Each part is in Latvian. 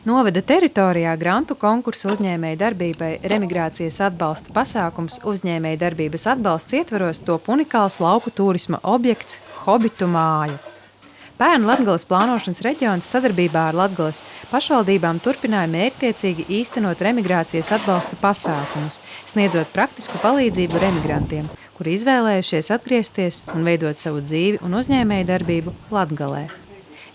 Novada teritorijā grantu konkursu uzņēmēju darbībai remigrācijas atbalsta pasākums uzņēmēju darbības atbalsts ietveros top unikāls lauku turisma objekts Hobitu māju. Pērn Latgales plānošanas reģions sadarbībā ar Latgales pašvaldībām turpināja mērķtiecīgi īstenot remigrācijas atbalsta pasākumus, sniedzot praktisku palīdzību remigrantiem, kuri izvēlējušies atgriezties un veidot savu dzīvi un uzņēmēju darbību Latgalē.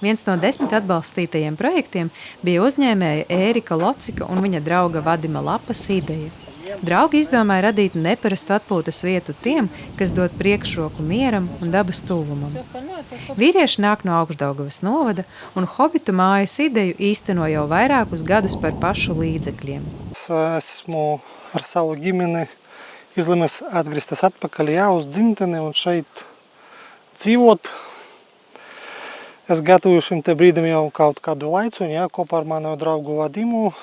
Viens no 10 atbalstītajiem projektiem bija uzņēmēja Ērika Locika un viņa drauga Vadima Lapas ideja. Draugi izdomāja radīt neparastu atpūtas vietu tiem, kas dod priekšroku mieram un dabas tuvumam. Vīrieši nāk no Augšdaugavas novada un Hobitu mājas ideju īsteno jau vairākus gadus par pašu līdzekļiem. Es esmu ar savu ģimeni izlēmis atgriezties atpakaļ uz dzimteni un šeit dzīvot. Es gatavoju šim te brīdim jau kaut kādu laicu, kopā ar manu draugu Vadimu.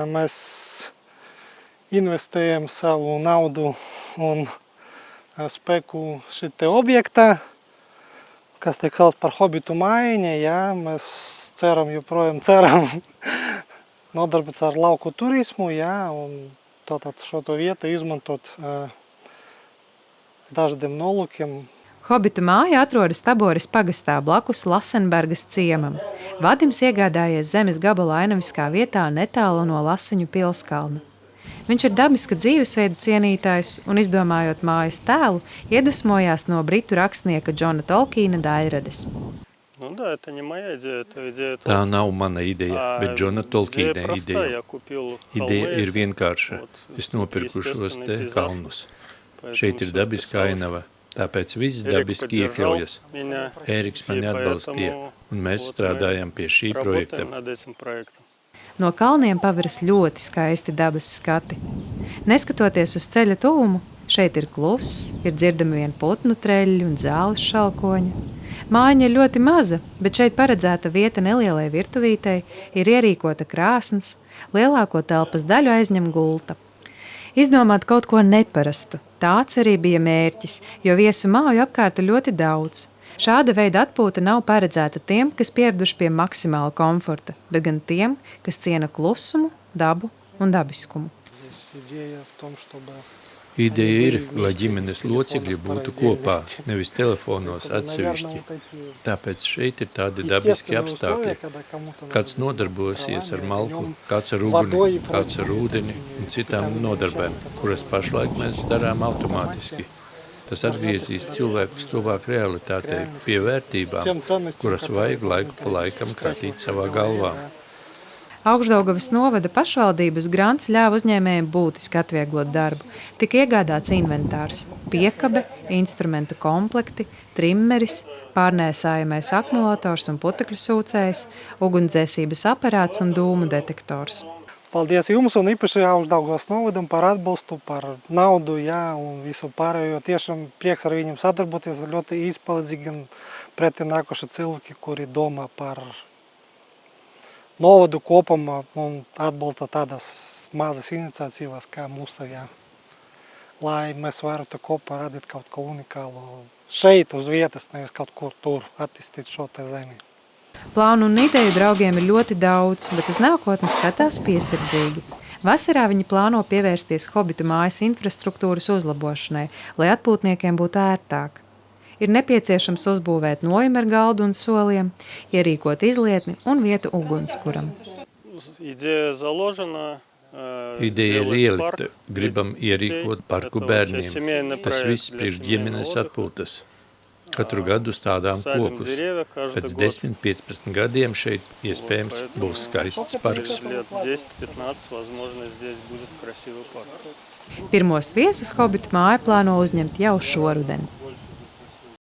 Mēs investējam savu naudu un spēku šite objektā, kas tiek sauc par Hobitu mājiņa. Mēs joprojām ceram nodarboties ar lauku turismu, un tātad šo vietu izmantot dažādiem nolūkiem. Hobitu māja atrodas Tabores pagastā blakus Lasenbergas ciemam. Vadims iegādājies zemes gabalu ainaviskā vietā netālu no Laseņu pilskalna. Viņš ir dabiska dzīvesveida cienītājs un, izdomājot mājas tēlu, iedvesmojās no britu rakstnieka Džona Tolkiena daļradas. Tā nav mana ideja, bet Džona Tolkiena ideja. Ideja ir vienkārša. Es nopirku šos te kalnus. Šeit ir dabiska ainava. Tāpēc viss dabiski iekļaujas. Ēriks mani atbalstīja, un mēs strādājam pie šī projekta. No kalniem paveras ļoti skaisti dabas skati. Neskatoties uz ceļa tuvumu, šeit ir kluss, ir dzirdami vien putnu treļļi un zāles šalkoņi. Mājiņa ir ļoti maza, bet šeit paredzēta vieta nelielai virtuvītei, ir ierīkota krāsns, lielāko telpas daļu aizņem gulta. Izdomāt kaut ko neparastu. Tāds arī bija mērķis, jo viesu māju apkārt ir ļoti daudz. Šāda veida atpūta nav paredzēta tiem, kas pieraduši pie maksimāla komforta, bet gan tiem, kas ciena klusumu, dabu un dabiskumu. Ideja ir, lai ģimenes locekļi būtu kopā, nevis telefonos atsevišķi. Tāpēc šeit ir tādi dabiski apstākļi. Kāds nodarbosies ar malku, kāds ar uguni, kāds ar ūdeni un citām nodarbēm, kuras pašlaik mēs darām automātiski. Tas atgriezīs cilvēkus tuvāk realitātei, pie vērtībām, kuras vajag laiku pa laikam kratīt savā galvā. Augšdaugavas novada pašvaldības grants ļāva uzņēmējiem būtiski atvieglot darbu. Tika iegādāts inventārs, piekabe, instrumentu komplekti, trimmeris, pārnēsājamais akumulators un putekļu sūcējs, ugunsdzēsības aparāts un dūmu detektors. Paldies jums un īpaši Augšdaugavas novadam par atbalstu, par naudu un visu pārējo. Tiešām prieks ar viņiem sadarboties, ļoti izpalīdzīgi un pretī nākoši cilvēki, kuri domā par novadu kopumā un atbalsta tādas mazas iniciatīvas kā mūsu, lai mēs varētu kopā radīt kaut ko unikālu šeit uz vietas, nevis kaut kur tur attīstīt šo te zemi. Plānu un ideju draugiem ir ļoti daudz, bet uz nākotni skatās piesardzīgi. Vasarā viņi plāno pievērsties Hobitu mājas infrastruktūras uzlabošanai, lai atpūtniekiem būtu ērtāk. Ir nepieciešams uzbūvēt nojumu ar galdu un soliem, ierīkot izlietni un vietu ugunskuram. Ideja ir ielikta. Gribam ierīkot parku bērniem. Tas viss priekš ģimenes atpūtas. Katru gadu stādām kokus. Pēc 10-15 gadiem šeit iespējams būs skaists parks. Pirmos viesus Hobitu māja plāno uzņemt jau šoruden.